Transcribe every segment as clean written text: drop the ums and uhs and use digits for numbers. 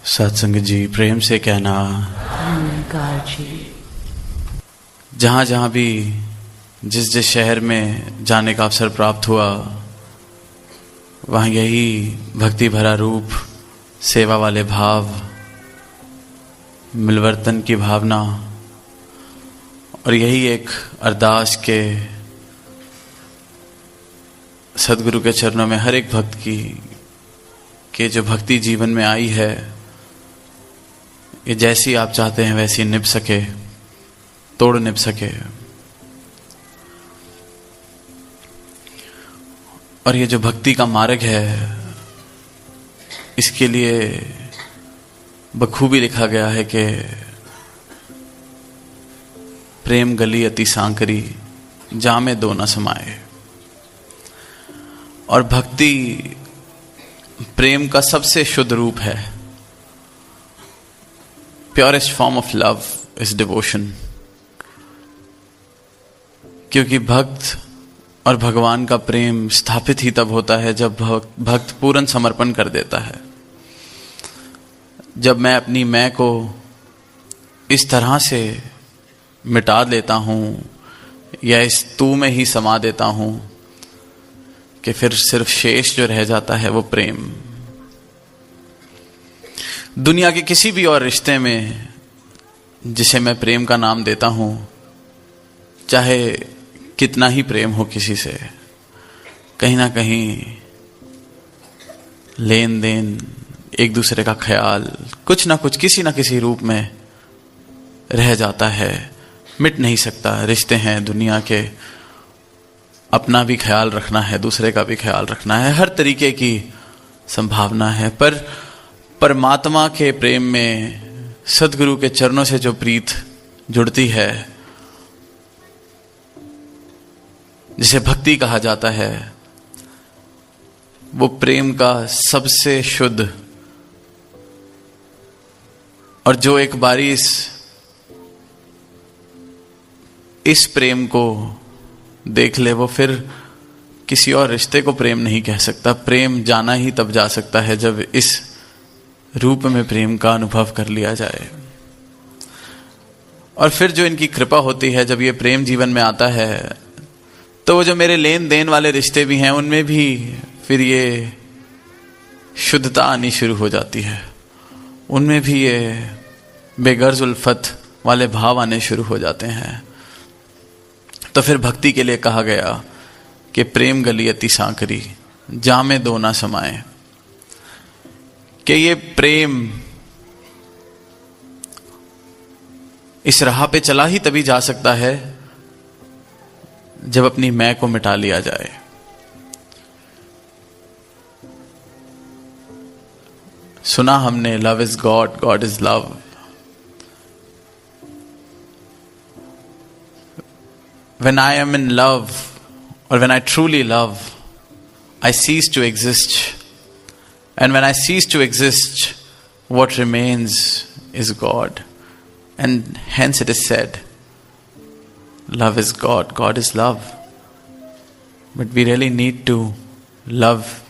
सत्संग जी, प्रेम से कहना, जहाँ जहाँ भी जिस जिस शहर में जाने का अवसर प्राप्त हुआ, वहाँ यही भक्ति भरा रूप, सेवा वाले भाव, मिलवर्तन की भावना और यही एक अरदास के सदगुरु के चरणों में हर एक भक्त की के जो भक्ति जीवन में आई है, ये जैसी आप चाहते हैं वैसी निभ सके, तोड़ निभ सके। और ये जो भक्ति का मार्ग है, इसके लिए बखूबी लिखा गया है कि प्रेम गली अति सांकरी, जामे दो न समाए। और भक्ति प्रेम का सबसे शुद्ध रूप है। Purest form of love is devotion. क्योंकि भक्त और भगवान का प्रेम स्थापित ही तब होता है जब भक्त पूर्ण समर्पण कर देता है। जब मैं अपनी मैं को इस तरह से मिटा देता हूं या इस तू में ही समा देता हूं कि फिर सिर्फ शेष जो रह जाता है वो प्रेम। दुनिया के किसी भी और रिश्ते में जिसे मैं प्रेम का नाम देता हूं, चाहे कितना ही प्रेम हो किसी से, कहीं ना कहीं लेन देन, एक दूसरे का ख्याल, कुछ ना कुछ किसी ना किसी रूप में रह जाता है, मिट नहीं सकता। रिश्ते हैं दुनिया के, अपना भी ख्याल रखना है, दूसरे का भी ख्याल रखना है, हर तरीके की संभावना है। पर परमात्मा के प्रेम में सदगुरु के चरणों से जो प्रीत जुड़ती है, जिसे भक्ति कहा जाता है, वो प्रेम का सबसे शुद्ध, और जो एक बारी इस प्रेम को देख ले, वो फिर किसी और रिश्ते को प्रेम नहीं कह सकता। प्रेम जाना ही तब जा सकता है जब इस रूप में प्रेम का अनुभव कर लिया जाए। और फिर जो इनकी कृपा होती है, जब ये प्रेम जीवन में आता है, तो वो जो मेरे लेन देन वाले रिश्ते भी हैं, उनमें भी फिर ये शुद्धता आनी शुरू हो जाती है। उनमें भी ये बेगर्ज उल्फत वाले भाव आने शुरू हो जाते हैं। तो फिर भक्ति के लिए कहा गया कि प्रेम गली अति सांकरी, जामे दो ना समाए। कि ये प्रेम इस राह पे चला ही तभी जा सकता है जब अपनी मैं को मिटा लिया जाए। सुना हमने love is God, God is love. When I am in love, or when I truly love, I cease to exist. And when I cease to exist, what remains is God. And hence it is said, love is God, God is love. But we really need to love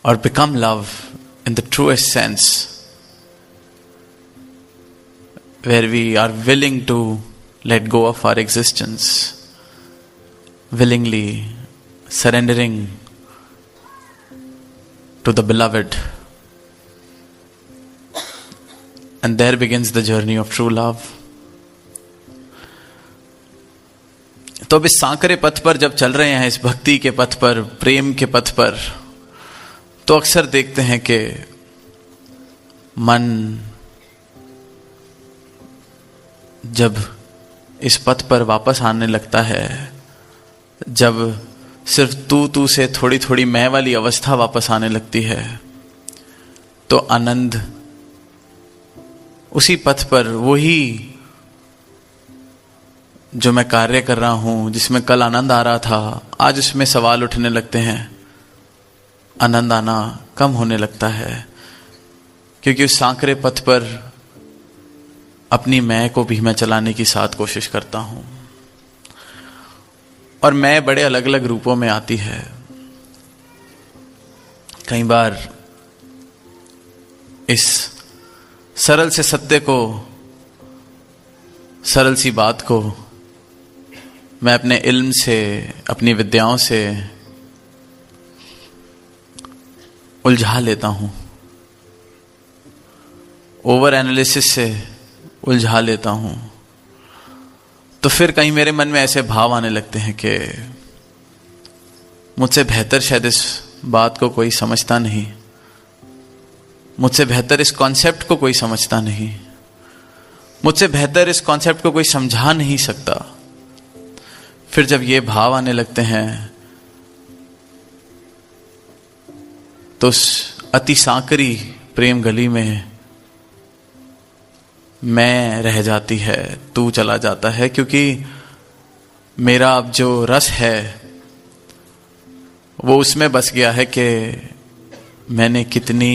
or become love in the truest sense, where we are willing to let go of our existence, willingly surrendering to the beloved. And there begins the journey of true love. तो अब इस सांकरे पथ पर जब चल रहे हैं, इस भक्ति के पथ पर, प्रेम के पथ पर, तो अक्सर देखते हैं कि मन जब इस पथ पर वापस आने लगता है, जब सिर्फ तू से थोड़ी थोड़ी मैं वाली अवस्था वापस आने लगती है, तो आनंद उसी पथ पर, वही जो मैं कार्य कर रहा हूं, जिसमें कल आनंद आ रहा था, आज उसमें सवाल उठने लगते हैं, आनंद आना कम होने लगता है। क्योंकि उस सांकरे पथ पर अपनी मैं को भी मैं चलाने की साथ कोशिश करता हूं, और मैं बड़े अलग अलग रूपों में आती है। कई बार इस सरल से सत्य को, सरल सी बात को मैं अपने इल्म से, अपनी विद्याओं से उलझा लेता हूं, ओवर एनालिसिस से उलझा लेता हूं, तो फिर कहीं मेरे मन में ऐसे भाव आने लगते हैं कि मुझसे बेहतर शायद इस बात को कोई समझता नहीं, मुझसे बेहतर इस कॉन्सेप्ट को कोई समझता नहीं, मुझसे बेहतर इस कॉन्सेप्ट को कोई समझा नहीं सकता। फिर जब ये भाव आने लगते हैं तो उस अति सांकरी प्रेम गली में मैं रह जाती है, तू चला जाता है, क्योंकि मेरा अब जो रस है वो उसमें बस गया है कि मैंने कितनी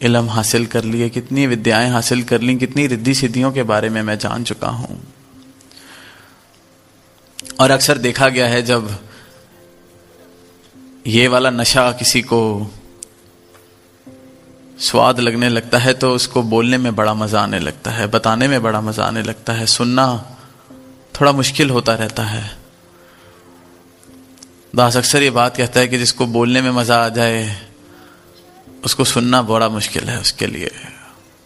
इल्म हासिल कर लिए, कितनी विद्याएं हासिल कर ली, कितनी रिद्धि सिद्धियों के बारे में मैं जान चुका हूं। और अक्सर देखा गया है जब ये वाला नशा किसी को स्वाद लगने लगता है तो उसको बोलने में बड़ा मजा आने लगता है, बताने में बड़ा मजा आने लगता है, सुनना थोड़ा मुश्किल होता रहता है। दास अक्सर ये बात कहता है कि जिसको बोलने में मजा आ जाए उसको सुनना बड़ा मुश्किल है, उसके लिए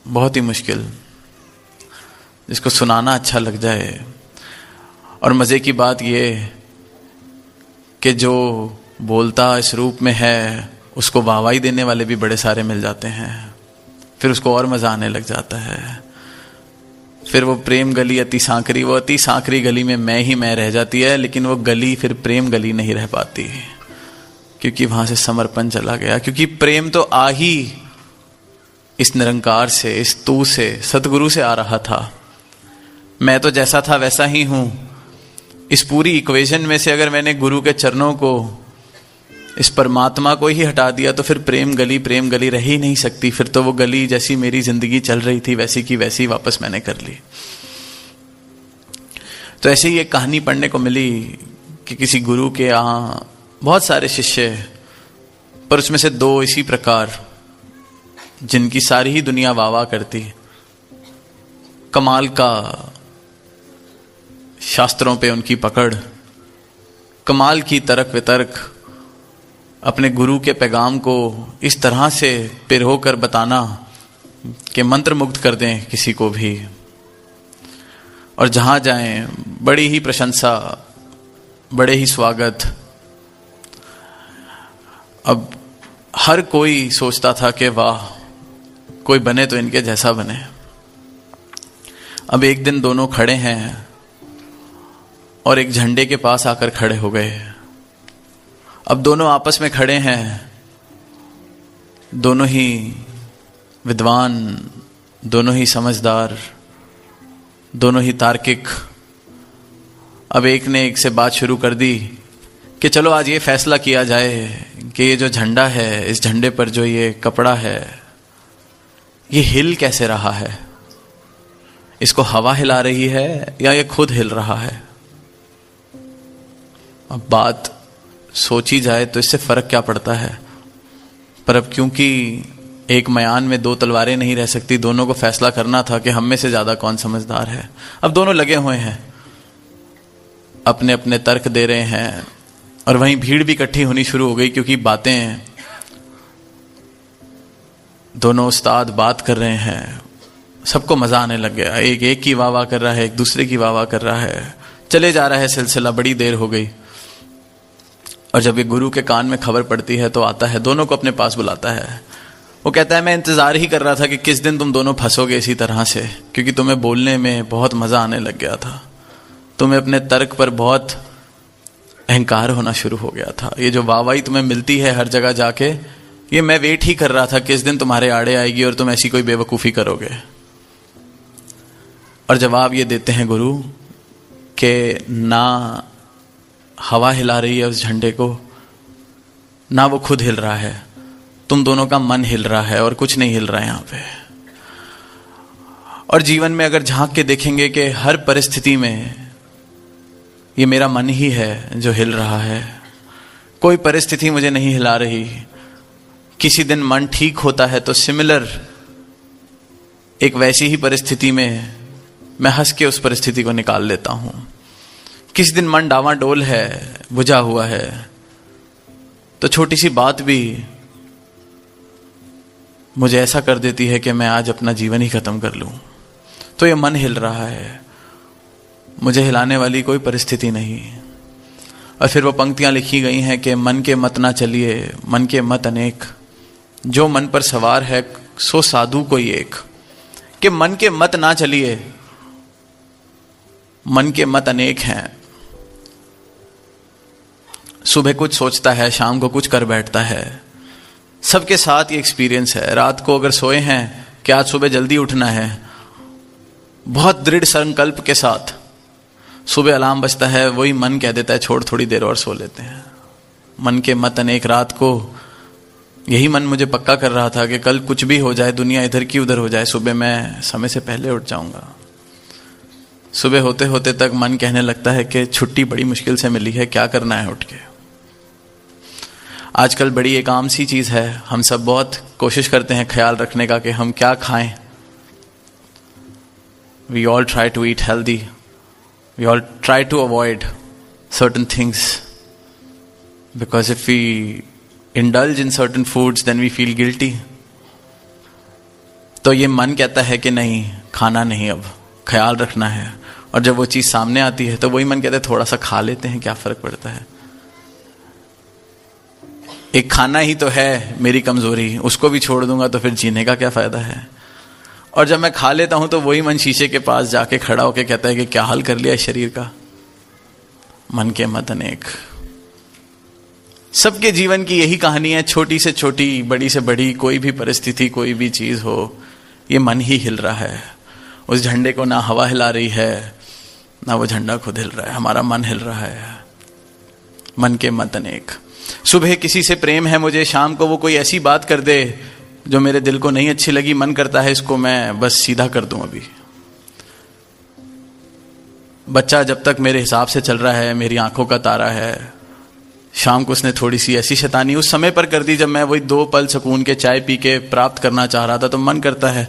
बहुत ही मुश्किल। जिसको सुनाना अच्छा लग जाए, और मजे की बात ये कि जो बोलता इस रूप में है उसको वाहवाही देने वाले भी बड़े सारे मिल जाते हैं, फिर उसको और मजा आने लग जाता है। फिर वो प्रेम गली अति सांकरी, वो अति सांकरी गली में मैं रह जाती है, लेकिन वो गली फिर प्रेम गली नहीं रह पाती, क्योंकि वहां से समर्पण चला गया। क्योंकि प्रेम तो आ ही इस निरंकार से, इस तू से, सतगुरु से आ रहा था। मैं तो जैसा था वैसा ही हूं। इस पूरी इक्वेशन में से अगर मैंने गुरु के चरणों को, इस परमात्मा को ही हटा दिया तो फिर प्रेम गली रह ही नहीं सकती। फिर तो वो गली जैसी मेरी जिंदगी चल रही थी वैसी की वैसी वापस मैंने कर ली। तो ऐसे ही एक कहानी पढ़ने को मिली कि किसी गुरु के यहाँ बहुत सारे शिष्य, पर उसमें से 2 इसी प्रकार जिनकी सारी ही दुनिया वाह करती, कमाल का शास्त्रों पे उनकी पकड़, कमाल की तर्क वितर्क, अपने गुरु के पैगाम को इस तरह से पिरो कर बताना कि मंत्र मुग्ध कर दें किसी को भी, और जहां जाएं बड़ी ही प्रशंसा, बड़े ही स्वागत। अब हर कोई सोचता था कि वाह, कोई बने तो इनके जैसा बने। अब एक दिन दोनों खड़े हैं और एक झंडे के पास आकर खड़े हो गए। अब दोनों आपस में खड़े हैं, दोनों ही विद्वान, दोनों ही समझदार, दोनों ही तार्किक। अब एक ने एक से बात शुरू कर दी कि चलो आज ये फैसला किया जाए कि ये जो झंडा है, इस झंडे पर जो ये कपड़ा है, ये हिल कैसे रहा है? इसको हवा हिला रही है या ये खुद हिल रहा है? अब बात सोची जाए तो इससे फर्क क्या पड़ता है, पर अब क्योंकि एक मयान में 2 तलवारें नहीं रह सकती, दोनों को फैसला करना था कि हम में से ज्यादा कौन समझदार है। अब दोनों लगे हुए हैं, अपने अपने तर्क दे रहे हैं, और वहीं भीड़ भी इकट्ठी होनी शुरू हो गई, क्योंकि बातें, दोनों उस्ताद बात कर रहे हैं, सबको मजा आने लग गया। एक की वाह कर रहा है, एक दूसरे की वाह कर रहा है, चले जा रहा है सिलसिला, बड़ी देर हो गई। और जब ये गुरु के कान में खबर पड़ती है तो आता है, दोनों को अपने पास बुलाता है। वो कहता है मैं इंतजार ही कर रहा था कि किस दिन तुम दोनों फंसोगे इसी तरह से, क्योंकि तुम्हें बोलने में बहुत मजा आने लग गया था, तुम्हें अपने तर्क पर बहुत अहंकार होना शुरू हो गया था। ये जो वाहवाही तुम्हें मिलती है हर जगह जाके, ये मैं वेट ही कर रहा था किस दिन तुम्हारे आड़े आएगी और तुम ऐसी कोई बेवकूफ़ी करोगे। और जवाब ये देते हैं गुरु कि ना हवा हिला रही है उस झंडे को, ना वो खुद हिल रहा है, तुम दोनों का मन हिल रहा है और कुछ नहीं हिल रहा है यहाँ पे। और जीवन में अगर झांक के देखेंगे कि हर परिस्थिति में ये मेरा मन ही है जो हिल रहा है, कोई परिस्थिति मुझे नहीं हिला रही। किसी दिन मन ठीक होता है तो सिमिलर एक वैसी ही परिस्थिति में मैं हंस के उस परिस्थिति को निकाल लेता हूं। किस दिन मन डावाडोल है, बुझा हुआ है, तो छोटी सी बात भी मुझे ऐसा कर देती है कि मैं आज अपना जीवन ही खत्म कर लूं। तो ये मन हिल रहा है, मुझे हिलाने वाली कोई परिस्थिति नहीं। और फिर वो पंक्तियां लिखी गई हैं कि मन के मत ना चलिए, मन के मत अनेक, जो मन पर सवार है सो साधु कोई एक। कि मन के मत ना चलिए, मन के मत अनेक हैं। सुबह कुछ सोचता है, शाम को कुछ कर बैठता है। सबके साथ ये एक्सपीरियंस है। रात को अगर सोए हैं कि आज सुबह जल्दी उठना है, बहुत दृढ़ संकल्प के साथ सुबह अलार्म बजता है, वही मन कह देता है छोड़, थोड़ी देर और सो लेते हैं। मन के मत अनेक। रात को यही मन मुझे पक्का कर रहा था कि कल कुछ भी हो जाए, दुनिया इधर की उधर हो जाए, सुबह मैं समय से पहले उठ जाऊंगा। सुबह होते होते तक मन कहने लगता है कि छुट्टी बड़ी मुश्किल से मिली है, क्या करना है उठ के। आजकल बड़ी एक आम सी चीज है, हम सब बहुत कोशिश करते हैं ख्याल रखने का कि हम क्या खाएं। We all try to eat healthy. We all try to avoid certain things. Because if we indulge in certain foods, then we feel guilty. तो ये मन कहता है कि नहीं, खाना नहीं, अब ख्याल रखना है। और जब वो चीज सामने आती है तो वही मन कहता है थोड़ा सा खा लेते हैं, क्या फर्क पड़ता है। एक खाना ही तो है मेरी कमजोरी, उसको भी छोड़ दूंगा तो फिर जीने का क्या फायदा है। और जब मैं खा लेता हूं तो वही मन शीशे के पास जाके खड़ा होकर कहता है कि क्या हाल कर लिया शरीर का। मन के मत अनेक। सबके जीवन की यही कहानी है, छोटी से छोटी, बड़ी से बड़ी, कोई भी परिस्थिति, कोई भी चीज हो, ये मन ही हिल रहा है। उस झंडे को ना हवा हिला रही है, ना वो झंडा खुद हिल रहा है, हमारा मन हिल रहा है। मन के मत अनेक। सुबह किसी से प्रेम है मुझे, शाम को वो कोई ऐसी बात कर दे जो मेरे दिल को नहीं अच्छी लगी, मन करता है इसको मैं बस सीधा कर दूं। अभी बच्चा जब तक मेरे हिसाब से चल रहा है, मेरी आंखों का तारा है, शाम को उसने थोड़ी सी ऐसी शैतानी उस समय पर कर दी जब मैं वही 2 पल सुकून के चाय पी के प्राप्त करना चाह रहा था। तो मन करता है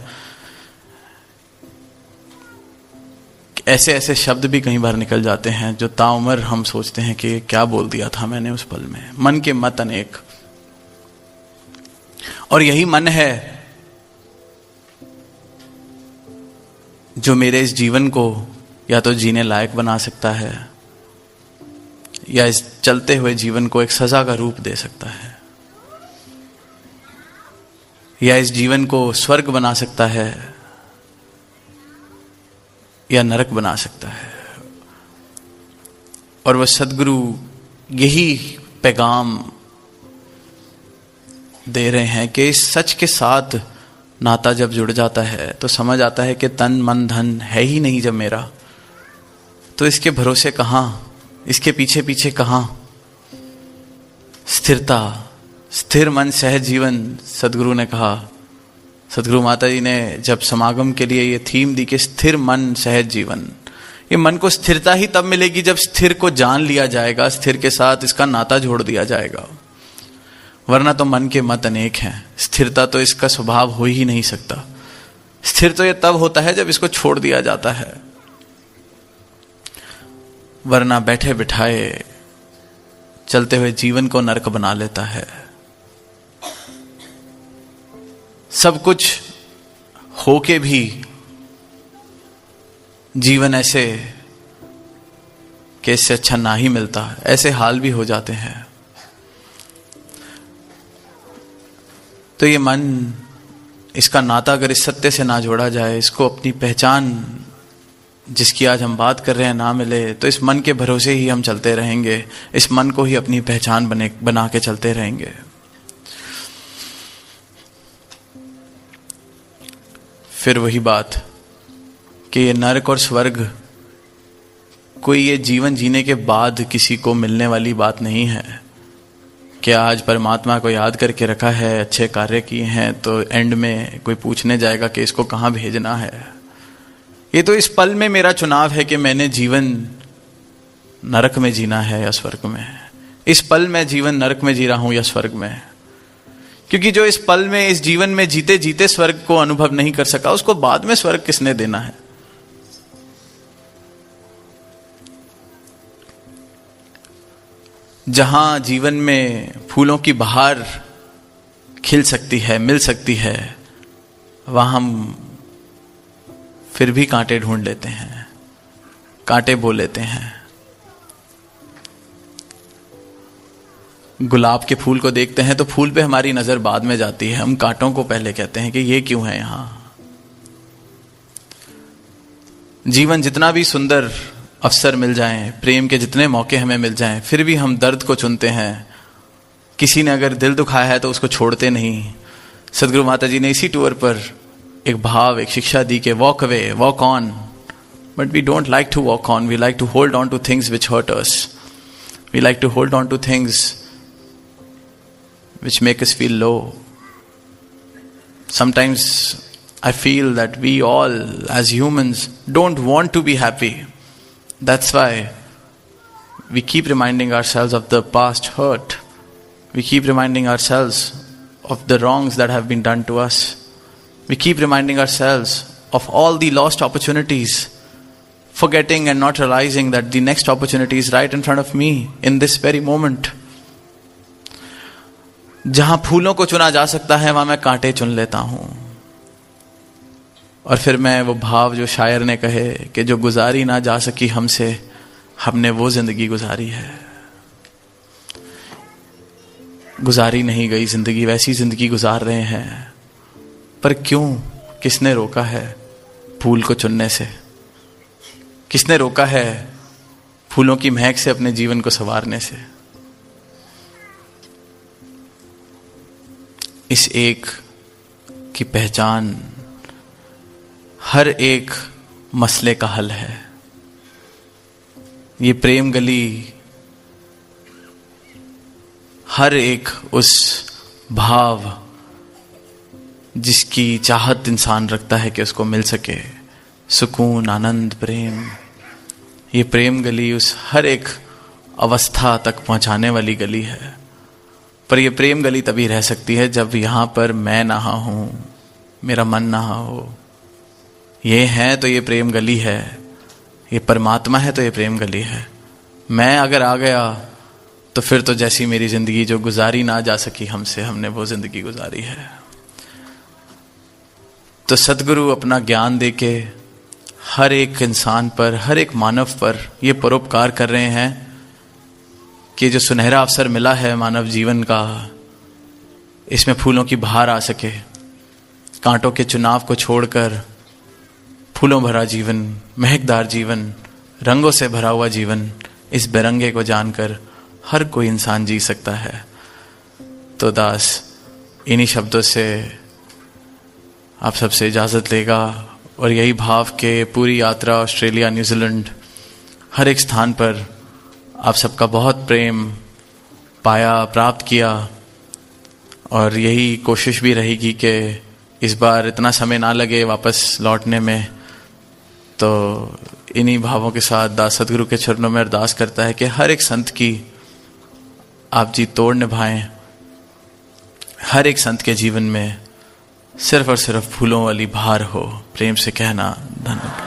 ऐसे ऐसे शब्द भी कई बार निकल जाते हैं जो ताउम्र हम सोचते हैं कि क्या बोल दिया था मैंने उस पल में। मन के मत अनेक। और यही मन है जो मेरे इस जीवन को या तो जीने लायक बना सकता है या इस चलते हुए जीवन को एक सजा का रूप दे सकता है, या इस जीवन को स्वर्ग बना सकता है या नरक बना सकता है। और वह सद्गुरु यही पैगाम दे रहे हैं कि इस सच के साथ नाता जब जुड़ जाता है तो समझ आता है कि तन मन धन है ही नहीं जब मेरा, तो इसके भरोसे कहां, इसके पीछे पीछे कहां स्थिरता। स्थिर मन सहज जीवन, सदगुरु ने कहा। सदगुरु माता जी ने जब समागम के लिए ये थीम दी कि स्थिर मन सहज जीवन, ये मन को स्थिरता ही तब मिलेगी जब स्थिर को जान लिया जाएगा, स्थिर के साथ इसका नाता जोड़ दिया जाएगा। वरना तो मन के मत अनेक हैं, स्थिरता तो इसका स्वभाव हो ही नहीं सकता। स्थिर तो ये तब होता है जब इसको छोड़ दिया जाता है, वरना बैठे बिठाए चलते हुए जीवन को नरक बना लेता है। सब कुछ होके भी जीवन ऐसे कि इससे अच्छा ना ही मिलता, ऐसे हाल भी हो जाते हैं। तो ये मन, इसका नाता अगर इस सत्य से ना जोड़ा जाए, इसको अपनी पहचान जिसकी आज हम बात कर रहे हैं ना मिले, तो इस मन के भरोसे ही हम चलते रहेंगे, इस मन को ही अपनी पहचान बना के चलते रहेंगे। फिर वही बात कि ये नरक और स्वर्ग कोई ये जीवन जीने के बाद किसी को मिलने वाली बात नहीं है कि आज परमात्मा को याद करके रखा है, अच्छे कार्य किए हैं, तो एंड में कोई पूछने जाएगा कि इसको कहाँ भेजना है। ये तो इस पल में मेरा चुनाव है कि मैंने जीवन नरक में जीना है या स्वर्ग में। इस पल मैं जीवन नरक में जी रहा हूं या स्वर्ग में। क्योंकि जो इस पल में, इस जीवन में जीते जीते स्वर्ग को अनुभव नहीं कर सका, उसको बाद में स्वर्ग किसने देना है? जहां जीवन में फूलों की बहार खिल सकती है, मिल सकती है, वहां हम फिर भी कांटे ढूंढ लेते हैं, कांटे बो लेते हैं। गुलाब के फूल को देखते हैं तो फूल पे हमारी नजर बाद में जाती है, हम कांटों को पहले कहते हैं कि ये क्यों है यहां। जीवन जितना भी सुंदर अवसर मिल जाएं, प्रेम के जितने मौके हमें मिल जाएं, फिर भी हम दर्द को चुनते हैं। किसी ने अगर दिल दुखाया है तो उसको छोड़ते नहीं। सदगुरु माता जी ने इसी टूर पर एक भाव, एक शिक्षा दी कि walk away, walk on, but we don't like to walk on, we like to hold on to things which hurt us, we like to hold on to things which make us feel low. Sometimes I feel that we all as humans don't want to be happy. That's why we keep reminding ourselves of the past hurt. We keep reminding ourselves of the wrongs that have been done to us. We keep reminding ourselves of all the lost opportunities, forgetting and not realizing that the next opportunity is right in front of me in this very moment. जहां फूलों को चुना जा सकता है वहां मैं कांटे चुन लेता हूं। और फिर मैं वो भाव जो शायर ने कहे कि जो गुजारी ना जा सकी हमसे, हमने वो जिंदगी गुजारी है। गुजारी नहीं गई जिंदगी, वैसी जिंदगी गुजार रहे हैं। पर क्यों? किसने रोका है फूल को चुनने से? किसने रोका है फूलों की महक से अपने जीवन को संवारने से? इस एक की पहचान हर एक मसले का हल है। ये प्रेम गली हर एक उस भाव जिसकी चाहत इंसान रखता है कि उसको मिल सके, सुकून, आनंद, प्रेम। ये प्रेम गली उस हर एक अवस्था तक पहुंचाने वाली गली है। पर यह प्रेम गली तभी रह सकती है जब यहां पर मैं ना हूं, मेरा मन ना हो। ये है तो ये प्रेम गली है, ये परमात्मा है तो ये प्रेम गली है। मैं अगर आ गया तो फिर तो जैसी मेरी जिंदगी जो गुजारी ना जा सकी हमसे, हमने वो जिंदगी गुजारी है। तो सदगुरु अपना ज्ञान देके हर एक इंसान पर, हर एक मानव पर ये परोपकार कर रहे हैं कि जो सुनहरा अवसर मिला है मानव जीवन का, इसमें फूलों की बहार आ सके। कांटों के चुनाव को छोड़कर फूलों भरा जीवन, महकदार जीवन, रंगों से भरा हुआ जीवन, इस बेरंगे को जानकर हर कोई इंसान जी सकता है। तो दास इन्हीं शब्दों से आप सबसे इजाज़त लेगा और यही भाव के पूरी यात्रा ऑस्ट्रेलिया, न्यूजीलैंड, हर एक स्थान पर आप सबका बहुत प्रेम पाया, प्राप्त किया। और यही कोशिश भी रहेगी कि इस बार इतना समय ना लगे वापस लौटने में। तो इन्हीं भावों के साथ दास सदगुरु के चरणों में अरदास करता है कि हर एक संत की आप जी तोड़ निभाएं। हर एक संत के जीवन में सिर्फ और सिर्फ फूलों वाली बहार हो। प्रेम से कहना धन्यवाद।